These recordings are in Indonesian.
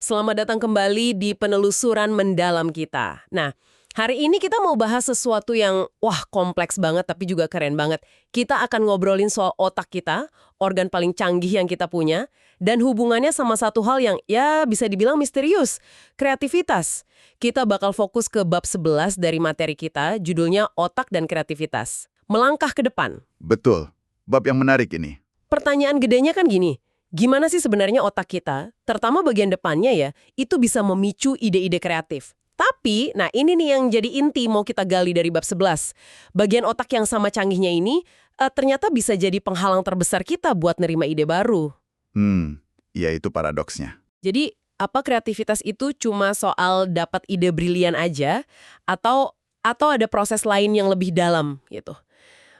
Selamat datang kembali di penelusuran mendalam kita. Nah, hari ini kita mau bahas sesuatu yang, kompleks banget tapi juga keren banget. Kita akan ngobrolin soal otak kita, organ paling canggih yang kita punya, dan hubungannya sama satu hal yang, bisa dibilang misterius, kreativitas. Kita bakal fokus ke bab 11 dari materi kita, judulnya Otak dan Kreativitas. Melangkah ke depan. Betul. Bab yang menarik ini. Pertanyaan gedenya kan gini, gimana sih sebenarnya otak kita, terutama bagian depannya ya, itu bisa memicu ide-ide kreatif. Tapi, ini nih yang jadi inti mau kita gali dari bab 11. Bagian otak yang sama canggihnya ini ternyata bisa jadi penghalang terbesar kita buat nerima ide baru. Ya itu paradoksnya. Jadi, apa kreativitas itu cuma soal dapat ide brilian aja, atau ada proses lain yang lebih dalam gitu?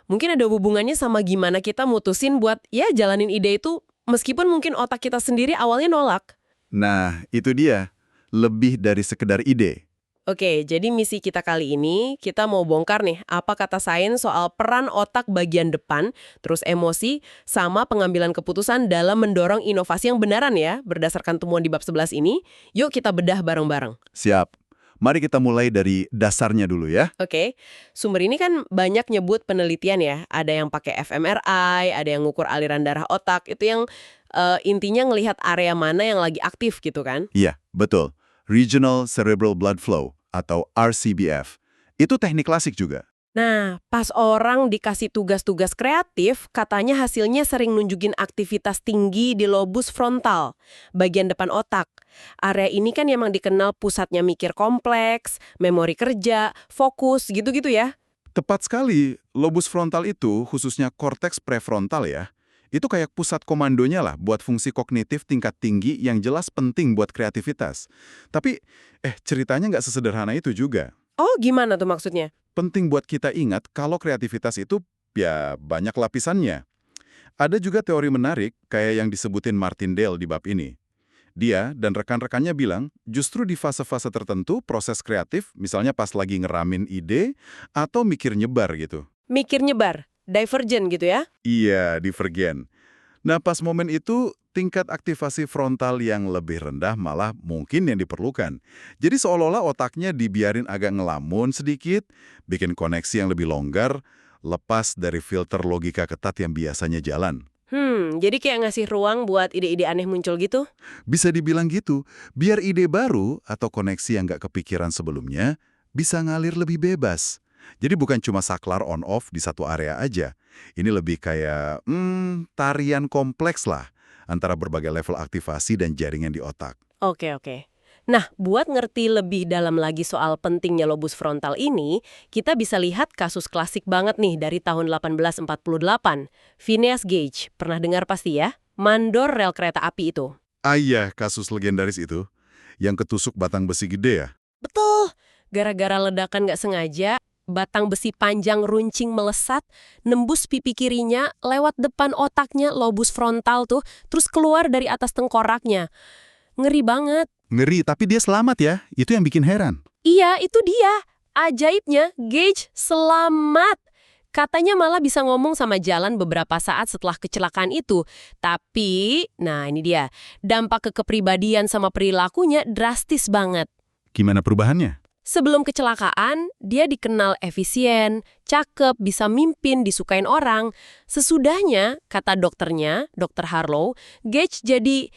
Mungkin ada hubungannya sama gimana kita mutusin buat jalanin ide itu meskipun mungkin otak kita sendiri awalnya nolak. Nah, itu dia. Lebih dari sekedar ide. Oke, jadi misi kita kali ini, kita mau bongkar nih apa kata sains soal peran otak bagian depan, terus emosi, sama pengambilan keputusan dalam mendorong inovasi yang benaran ya, berdasarkan temuan di bab 11 ini. Yuk kita bedah bareng-bareng. Siap. Mari kita mulai dari dasarnya dulu ya. Oke, sumber ini kan banyak nyebut penelitian ya. Ada yang pakai fMRI, ada yang ngukur aliran darah otak. Itu yang intinya ngelihat area mana yang lagi aktif gitu kan. Iya, betul. Regional Cerebral Blood Flow atau RCBF. Itu teknik klasik juga. Nah, pas orang dikasih tugas-tugas kreatif, katanya hasilnya sering nunjukin aktivitas tinggi di lobus frontal, bagian depan otak. Area ini kan emang dikenal pusatnya mikir kompleks, memori kerja, fokus, gitu-gitu ya. Tepat sekali. Lobus frontal itu, khususnya korteks prefrontal ya, itu kayak pusat komandonya lah buat fungsi kognitif tingkat tinggi yang jelas penting buat kreativitas. Tapi, ceritanya nggak sesederhana itu juga. Oh, gimana tuh maksudnya? Penting buat kita ingat kalau kreativitas itu banyak lapisannya. Ada juga teori menarik kayak yang disebutin Martindale di bab ini. Dia dan rekan-rekannya bilang justru di fase-fase tertentu proses kreatif, misalnya pas lagi ngeramin ide atau mikir nyebar gitu. Mikir nyebar, divergen gitu ya? Iya, divergen. Nah, pas momen itu tingkat aktivasi frontal yang lebih rendah malah mungkin yang diperlukan. Jadi seolah-olah otaknya dibiarin agak ngelamun sedikit, bikin koneksi yang lebih longgar, lepas dari filter logika ketat yang biasanya jalan. Jadi kayak ngasih ruang buat ide-ide aneh muncul gitu? Bisa dibilang gitu, biar ide baru atau koneksi yang nggak kepikiran sebelumnya bisa ngalir lebih bebas. Jadi bukan cuma saklar on-off di satu area aja. Ini lebih kayak, tarian kompleks lah antara berbagai level aktivasi dan jaringan di otak. Oke. Nah, buat ngerti lebih dalam lagi soal pentingnya lobus frontal ini, kita bisa lihat kasus klasik banget nih dari tahun 1848. Phineas Gage, pernah dengar pasti ya? Mandor rel kereta api itu. Iya, kasus legendaris itu. Yang ketusuk batang besi gede ya? Betul! Gara-gara ledakan nggak sengaja, batang besi panjang runcing melesat, nembus pipi kirinya, lewat depan otaknya, lobus frontal tuh, terus keluar dari atas tengkoraknya. Ngeri banget. Ngeri, tapi dia selamat ya. Itu yang bikin heran. Iya, itu dia. Ajaibnya, Gage selamat. Katanya malah bisa ngomong sama jalan beberapa saat setelah kecelakaan itu. Tapi, ini dia. Dampak ke kepribadian sama perilakunya drastis banget. Gimana perubahannya? Sebelum kecelakaan, dia dikenal efisien, cakep, bisa mimpin, disukain orang. Sesudahnya, kata dokternya, Dr. Harlow, Gage jadi,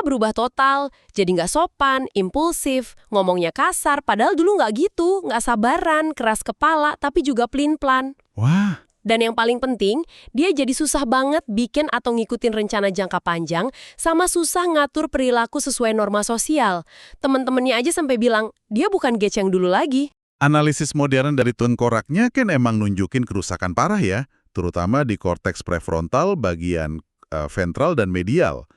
berubah total. Jadi nggak sopan, impulsif, ngomongnya kasar, padahal dulu nggak gitu, nggak sabaran, keras kepala, tapi juga pelin-pelan. Wah. Dan yang paling penting, dia jadi susah banget bikin atau ngikutin rencana jangka panjang, sama susah ngatur perilaku sesuai norma sosial. Temen-temennya aja sampai bilang, dia bukan Gage yang dulu lagi. Analisis modern dari tengkoraknya kan emang nunjukin kerusakan parah ya, terutama di korteks prefrontal bagian ventral dan medial.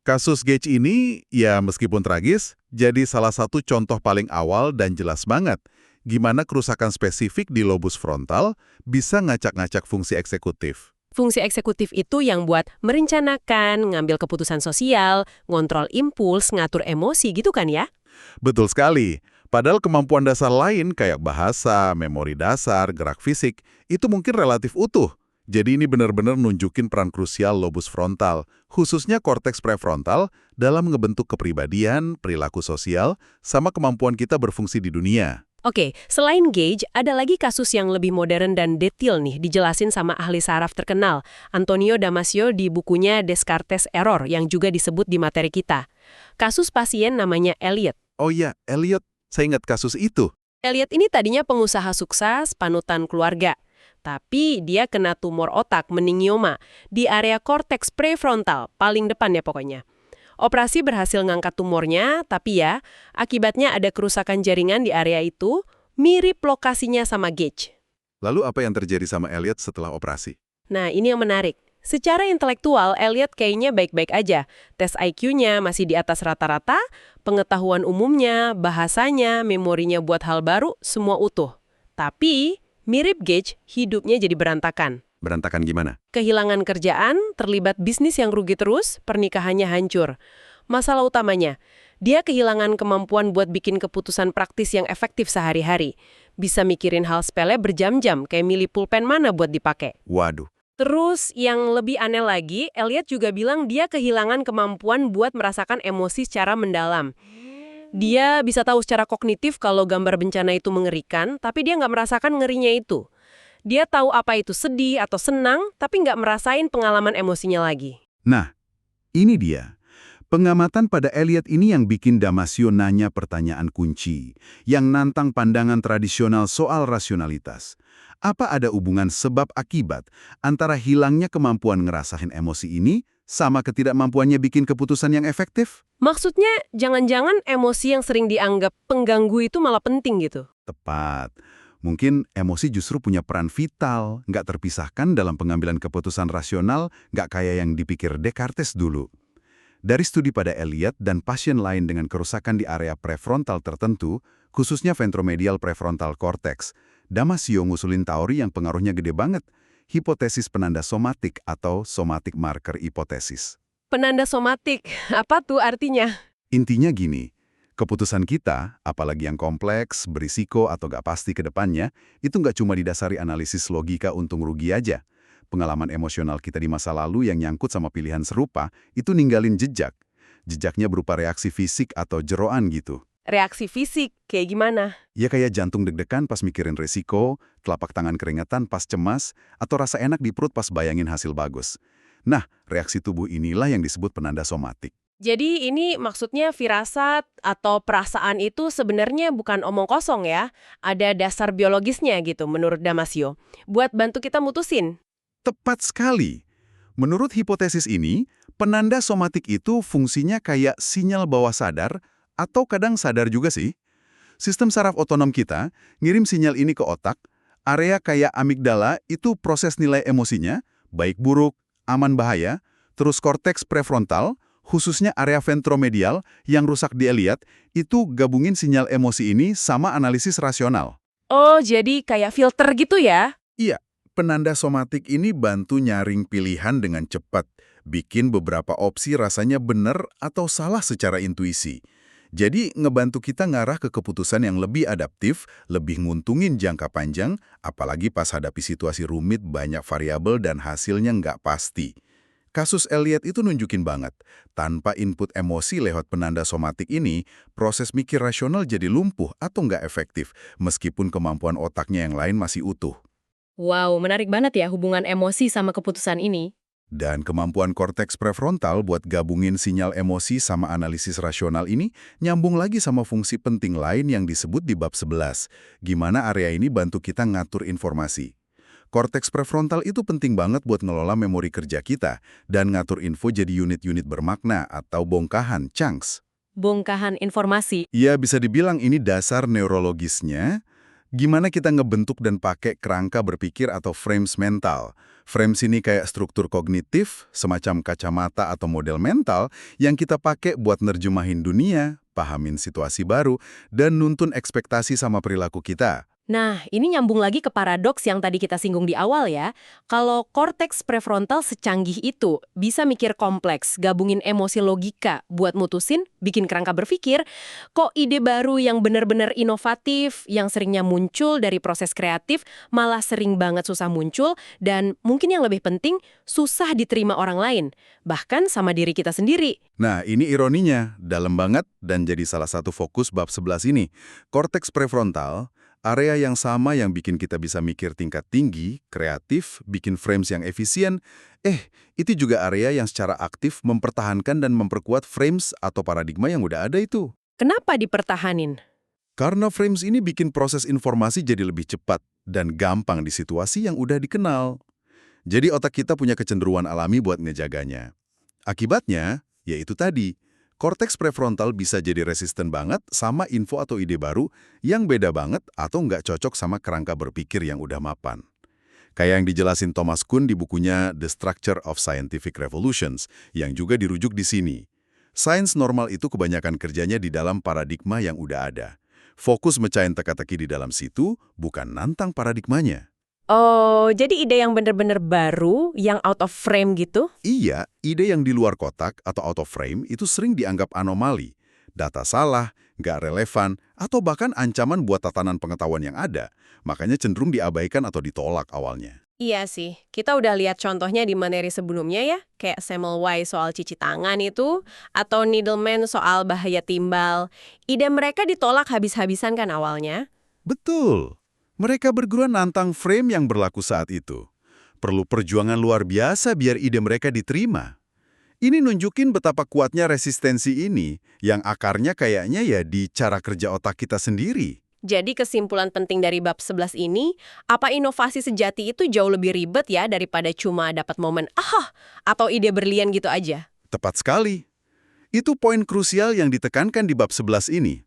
Kasus Gage ini, meskipun tragis, jadi salah satu contoh paling awal dan jelas banget gimana kerusakan spesifik di lobus frontal bisa ngacak-ngacak fungsi eksekutif. Fungsi eksekutif itu yang buat merencanakan, ngambil keputusan sosial, ngontrol impuls, ngatur emosi gitu kan ya? Betul sekali. Padahal kemampuan dasar lain kayak bahasa, memori dasar, gerak fisik, itu mungkin relatif utuh. Jadi ini benar-benar nunjukin peran krusial lobus frontal, khususnya korteks prefrontal, dalam ngebentuk kepribadian, perilaku sosial, sama kemampuan kita berfungsi di dunia. Oke, selain Gage, ada lagi kasus yang lebih modern dan detail nih, dijelasin sama ahli saraf terkenal, Antonio Damasio di bukunya Descartes Error, yang juga disebut di materi kita. Kasus pasien namanya Elliot. Oh iya, Elliot, saya ingat kasus itu. Elliot ini tadinya pengusaha sukses, panutan keluarga. Tapi dia kena tumor otak meningioma di area korteks prefrontal, paling depan ya pokoknya. Operasi berhasil ngangkat tumornya, tapi ya, akibatnya ada kerusakan jaringan di area itu, mirip lokasinya sama Gage. Lalu apa yang terjadi sama Elliot setelah operasi? Nah, ini yang menarik. Secara intelektual, Elliot kayaknya baik-baik aja. Tes IQ-nya masih di atas rata-rata, pengetahuan umumnya, bahasanya, memorinya buat hal baru, semua utuh. Tapi mirip Gage, hidupnya jadi berantakan. Berantakan gimana? Kehilangan kerjaan, terlibat bisnis yang rugi terus, pernikahannya hancur. Masalah utamanya, dia kehilangan kemampuan buat bikin keputusan praktis yang efektif sehari-hari. Bisa mikirin hal sepele berjam-jam, kayak milih pulpen mana buat dipakai. Waduh. Terus yang lebih aneh lagi, Elliot juga bilang dia kehilangan kemampuan buat merasakan emosi secara mendalam. Dia bisa tahu secara kognitif kalau gambar bencana itu mengerikan, tapi dia nggak merasakan ngerinya itu. Dia tahu apa itu sedih atau senang, tapi nggak merasain pengalaman emosinya lagi. Nah, ini dia. Pengamatan pada Elliot ini yang bikin Damasio nanya pertanyaan kunci, yang nantang pandangan tradisional soal rasionalitas. Apa ada hubungan sebab-akibat antara hilangnya kemampuan ngerasain emosi ini sama ketidakmampuannya bikin keputusan yang efektif? Maksudnya, jangan-jangan emosi yang sering dianggap pengganggu itu malah penting gitu. Tepat. Mungkin emosi justru punya peran vital, nggak terpisahkan dalam pengambilan keputusan rasional, nggak kayak yang dipikir Descartes dulu. Dari studi pada Elliot dan pasien lain dengan kerusakan di area prefrontal tertentu, khususnya ventromedial prefrontal cortex, Damasio ngusulin teori yang pengaruhnya gede banget, hipotesis penanda somatik atau somatic marker hipotesis. Penanda somatik, apa tuh artinya? Intinya gini, keputusan kita, apalagi yang kompleks, berisiko atau gak pasti ke depannya, itu nggak cuma didasari analisis logika untung rugi aja. Pengalaman emosional kita di masa lalu yang nyangkut sama pilihan serupa, itu ninggalin jejak. Jejaknya berupa reaksi fisik atau jeroan gitu. Reaksi fisik, kayak gimana? Ya kayak jantung deg-degan pas mikirin resiko, telapak tangan keringetan pas cemas, atau rasa enak di perut pas bayangin hasil bagus. Nah, reaksi tubuh inilah yang disebut penanda somatik. Jadi ini maksudnya firasat atau perasaan itu sebenarnya bukan omong kosong ya. Ada dasar biologisnya gitu menurut Damasio. Buat bantu kita mutusin. Tepat sekali. Menurut hipotesis ini, penanda somatik itu fungsinya kayak sinyal bawah sadar atau kadang sadar juga sih. Sistem saraf otonom kita ngirim sinyal ini ke otak, area kayak amigdala itu proses nilai emosinya, baik buruk, aman bahaya, terus korteks prefrontal, khususnya area ventromedial yang rusak di Elliot, itu gabungin sinyal emosi ini sama analisis rasional. Oh, jadi kayak filter gitu ya? Iya, penanda somatik ini bantu nyaring pilihan dengan cepat, bikin beberapa opsi rasanya benar atau salah secara intuisi. Jadi ngebantu kita ngarah ke keputusan yang lebih adaptif, lebih nguntungin jangka panjang, apalagi pas hadapi situasi rumit banyak variabel dan hasilnya nggak pasti. Kasus Elliot itu nunjukin banget, tanpa input emosi lewat penanda somatik ini, proses mikir rasional jadi lumpuh atau nggak efektif, meskipun kemampuan otaknya yang lain masih utuh. Wow, menarik banget ya hubungan emosi sama keputusan ini. Dan kemampuan korteks prefrontal buat gabungin sinyal emosi sama analisis rasional ini nyambung lagi sama fungsi penting lain yang disebut di bab 11. Gimana area ini bantu kita ngatur informasi. Korteks prefrontal itu penting banget buat ngelola memori kerja kita dan ngatur info jadi unit-unit bermakna atau bongkahan, chunks. Bongkahan informasi. Ya, bisa dibilang ini dasar neurologisnya. Gimana kita ngebentuk dan pakai kerangka berpikir atau frames mental. Frames ini kayak struktur kognitif, semacam kacamata atau model mental yang kita pakai buat nerjemahin dunia, pahamin situasi baru, dan nuntun ekspektasi sama perilaku kita. Nah, ini nyambung lagi ke paradoks yang tadi kita singgung di awal ya. Kalau korteks prefrontal secanggih itu, bisa mikir kompleks, gabungin emosi logika buat mutusin, bikin kerangka berpikir, kok ide baru yang benar-benar inovatif, yang seringnya muncul dari proses kreatif, malah sering banget susah muncul, dan mungkin yang lebih penting, susah diterima orang lain, bahkan sama diri kita sendiri. Nah, ini ironinya, dalam banget dan jadi salah satu fokus bab 11 ini. Korteks prefrontal, area yang sama yang bikin kita bisa mikir tingkat tinggi, kreatif, bikin frames yang efisien, itu juga area yang secara aktif mempertahankan dan memperkuat frames atau paradigma yang udah ada itu. Kenapa dipertahanin? Karena frames ini bikin proses informasi jadi lebih cepat dan gampang di situasi yang udah dikenal. Jadi otak kita punya kecenderungan alami buat ngejaganya. Akibatnya, yaitu tadi, korteks prefrontal bisa jadi resisten banget sama info atau ide baru yang beda banget atau nggak cocok sama kerangka berpikir yang udah mapan. Kayak yang dijelasin Thomas Kuhn di bukunya The Structure of Scientific Revolutions, yang juga dirujuk di sini. Sains normal itu kebanyakan kerjanya di dalam paradigma yang udah ada. Fokus mecahin teka-teki di dalam situ, bukan nantang paradigmanya. Oh, jadi ide yang benar-benar baru, yang out of frame gitu? Iya, ide yang di luar kotak atau out of frame itu sering dianggap anomali, data salah, nggak relevan, atau bahkan ancaman buat tatanan pengetahuan yang ada. Makanya cenderung diabaikan atau ditolak awalnya. Iya sih, kita udah lihat contohnya di materi sebelumnya ya, kayak Semmelweis soal cuci tangan itu, atau Needleman soal bahaya timbal. Ide mereka ditolak habis-habisan kan awalnya. Betul. Mereka berguruan nantang frame yang berlaku saat itu. Perlu perjuangan luar biasa biar ide mereka diterima. Ini nunjukin betapa kuatnya resistensi ini, yang akarnya kayaknya ya di cara kerja otak kita sendiri. Jadi kesimpulan penting dari bab 11 ini, apa inovasi sejati itu jauh lebih ribet ya daripada cuma dapat momen atau ide berlian gitu aja. Tepat sekali. Itu poin krusial yang ditekankan di bab 11 ini.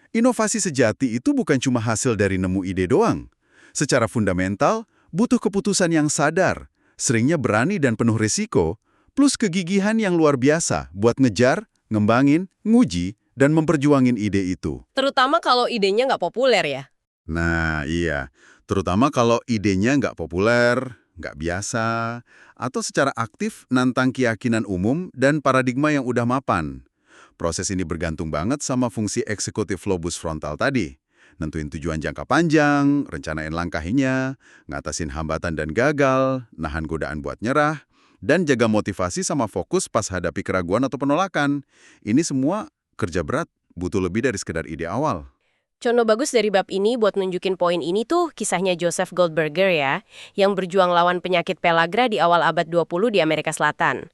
Inovasi sejati itu bukan cuma hasil dari nemu ide doang. Secara fundamental, butuh keputusan yang sadar, seringnya berani dan penuh risiko, plus kegigihan yang luar biasa buat ngejar, ngembangin, nguji, dan memperjuangin ide itu. Terutama kalau idenya nggak populer ya. Nah, iya. Terutama kalau idenya nggak populer, nggak biasa, atau secara aktif nantang keyakinan umum dan paradigma yang udah mapan. Proses ini bergantung banget sama fungsi eksekutif lobus frontal tadi. Nentuin tujuan jangka panjang, rencanain langkahnya, ngatasin hambatan dan gagal, nahan godaan buat nyerah, dan jaga motivasi sama fokus pas hadapi keraguan atau penolakan. Ini semua kerja berat, butuh lebih dari sekedar ide awal. Contoh bagus dari bab ini buat nunjukin poin ini tuh kisahnya Joseph Goldberger ya, yang berjuang lawan penyakit pellagra di awal abad 20 di Amerika Selatan.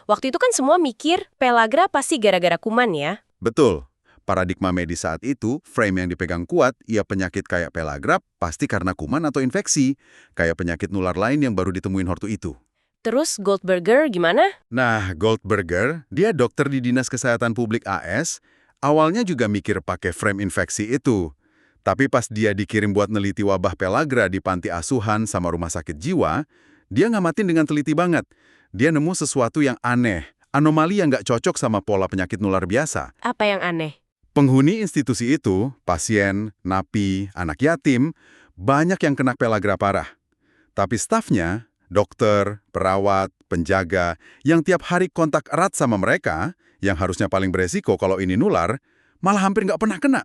Waktu itu kan semua mikir pellagra pasti gara-gara kuman ya. Betul. Paradigma medis saat itu, frame yang dipegang kuat, ya penyakit kayak pellagra pasti karena kuman atau infeksi, kayak penyakit nular lain yang baru ditemuin waktu itu. Terus Goldberger gimana? Nah, Goldberger, dia dokter di Dinas Kesehatan Publik AS, awalnya juga mikir pakai frame infeksi itu. Tapi pas dia dikirim buat neliti wabah pellagra di panti asuhan sama rumah sakit jiwa, dia ngamatin dengan teliti banget. Dia nemu sesuatu yang aneh, anomali yang nggak cocok sama pola penyakit nular biasa. Apa yang aneh? Penghuni institusi itu, pasien, napi, anak yatim, banyak yang kena pellagra parah. Tapi stafnya, dokter, perawat, penjaga, yang tiap hari kontak erat sama mereka, yang harusnya paling beresiko kalau ini nular, malah hampir nggak pernah kena.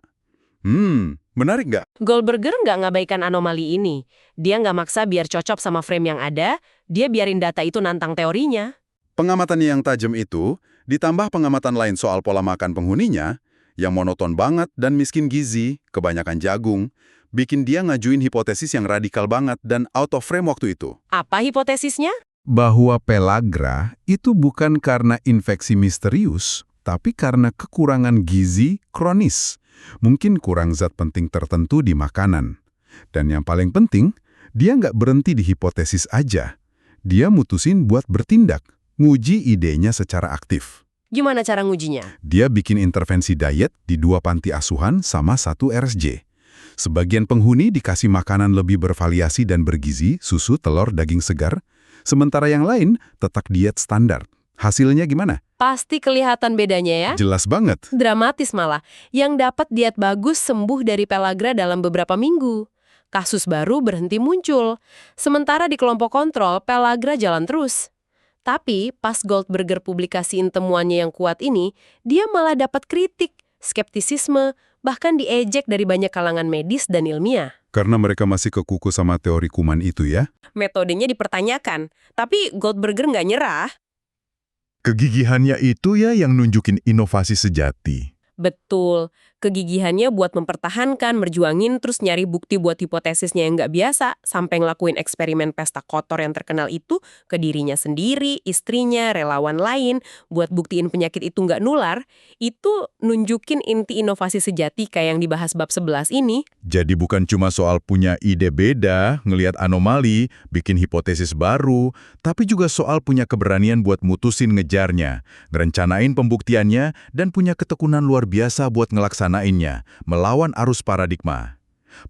Menarik nggak? Goldberger nggak ngabaikan anomali ini. Dia nggak maksa biar cocok sama frame yang ada, dia biarin data itu nantang teorinya. Pengamatan yang tajam itu, ditambah pengamatan lain soal pola makan penghuninya, yang monoton banget dan miskin gizi, kebanyakan jagung, bikin dia ngajuin hipotesis yang radikal banget dan out of frame waktu itu. Apa hipotesisnya? Bahwa pellagra itu bukan karena infeksi misterius, tapi karena kekurangan gizi kronis. Mungkin kurang zat penting tertentu di makanan. Dan yang paling penting, dia nggak berhenti di hipotesis aja. Dia mutusin buat bertindak, nguji idenya secara aktif. Gimana cara ngujinya? Dia bikin intervensi diet di 2 panti asuhan sama 1 RSJ. Sebagian penghuni dikasih makanan lebih bervariasi dan bergizi, susu, telur, daging segar. Sementara yang lain tetap diet standar. Hasilnya gimana? Pasti kelihatan bedanya ya. Jelas banget. Dramatis malah. Yang dapat diet bagus sembuh dari pellagra dalam beberapa minggu. kasus baru berhenti muncul. Sementara di kelompok kontrol, pellagra jalan terus. Tapi pas Goldberger publikasiin temuannya yang kuat ini, dia malah dapat kritik, skeptisisme, bahkan diejek dari banyak kalangan medis dan ilmiah. Karena mereka masih kekuku sama teori kuman itu ya? Metodenya dipertanyakan, tapi Goldberger nggak nyerah. Kegigihannya itu ya yang nunjukin inovasi sejati. Betul, kegigihannya buat mempertahankan, merjuangin, terus nyari bukti buat hipotesisnya yang nggak biasa, sampai ngelakuin eksperimen pesta kotor yang terkenal itu ke dirinya sendiri, istrinya, relawan lain, buat buktiin penyakit itu nggak nular, itu nunjukin inti inovasi sejati kayak yang dibahas bab 11 ini. Jadi bukan cuma soal punya ide beda, ngelihat anomali, bikin hipotesis baru, tapi juga soal punya keberanian buat mutusin ngejarnya, ngerencanain pembuktiannya, dan punya ketekunan luar biasa buat ngelaksanainnya, melawan arus paradigma.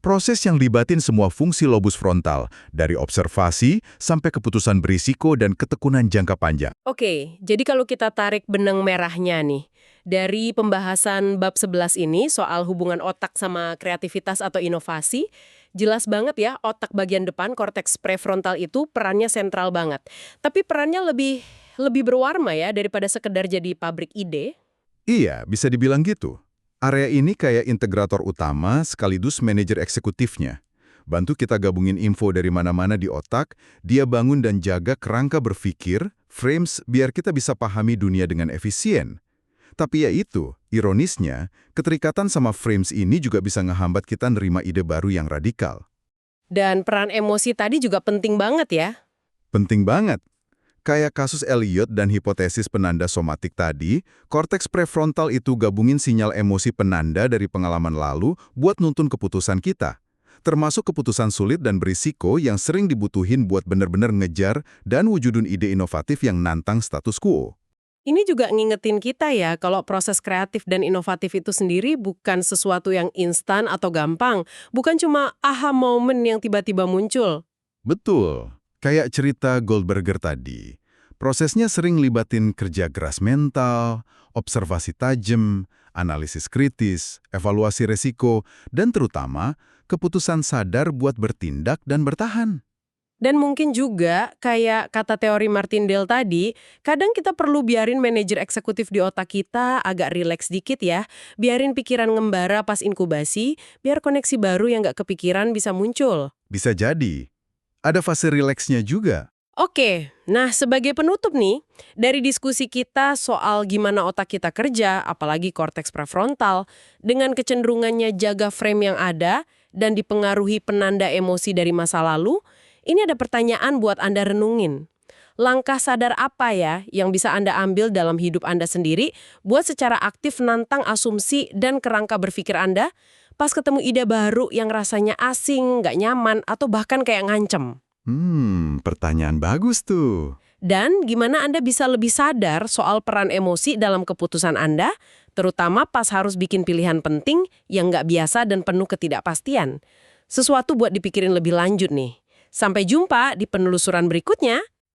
Proses yang libatin semua fungsi lobus frontal, dari observasi sampai keputusan berisiko dan ketekunan jangka panjang. Oke, jadi kalau kita tarik benang merahnya nih, dari pembahasan bab 11 ini soal hubungan otak sama kreativitas atau inovasi, jelas banget ya otak bagian depan, korteks prefrontal itu perannya sentral banget. Tapi perannya lebih berwarna ya daripada sekedar jadi pabrik ide. Iya, bisa dibilang gitu. Area ini kayak integrator utama sekaligus manajer eksekutifnya. Bantu kita gabungin info dari mana-mana di otak, dia bangun dan jaga kerangka berpikir, frames, biar kita bisa pahami dunia dengan efisien. Tapi ya itu, ironisnya, keterikatan sama frames ini juga bisa ngehambat kita nerima ide baru yang radikal. Dan peran emosi tadi juga penting banget ya. Penting banget. Kayak kasus Elliot dan hipotesis penanda somatik tadi, korteks prefrontal itu gabungin sinyal emosi penanda dari pengalaman lalu buat nuntun keputusan kita. Termasuk keputusan sulit dan berisiko yang sering dibutuhin buat benar-benar ngejar dan wujudin ide inovatif yang nantang status quo. Ini juga ngingetin kita ya, kalau proses kreatif dan inovatif itu sendiri bukan sesuatu yang instan atau gampang. Bukan cuma aha moment yang tiba-tiba muncul. Betul. Kayak cerita Goldberger tadi, prosesnya sering libatin kerja keras mental, observasi tajam, analisis kritis, evaluasi resiko, dan terutama keputusan sadar buat bertindak dan bertahan. Dan mungkin juga, kayak kata teori Martindale tadi, kadang kita perlu biarin manajer eksekutif di otak kita agak rileks dikit ya. Biarin pikiran ngembara pas inkubasi, biar koneksi baru yang nggak kepikiran bisa muncul. Bisa jadi. Ada fase rileksnya juga. Oke, nah sebagai penutup nih, dari diskusi kita soal gimana otak kita kerja, apalagi korteks prefrontal, dengan kecenderungannya jaga frame yang ada dan dipengaruhi penanda emosi dari masa lalu, ini ada pertanyaan buat Anda renungin. Langkah sadar apa ya yang bisa Anda ambil dalam hidup Anda sendiri buat secara aktif nantang asumsi dan kerangka berpikir Anda pas ketemu ide baru yang rasanya asing, nggak nyaman, atau bahkan kayak ngancem? Pertanyaan bagus tuh. Dan gimana Anda bisa lebih sadar soal peran emosi dalam keputusan Anda, terutama pas harus bikin pilihan penting yang nggak biasa dan penuh ketidakpastian. Sesuatu buat dipikirin lebih lanjut nih. Sampai jumpa di penelusuran berikutnya.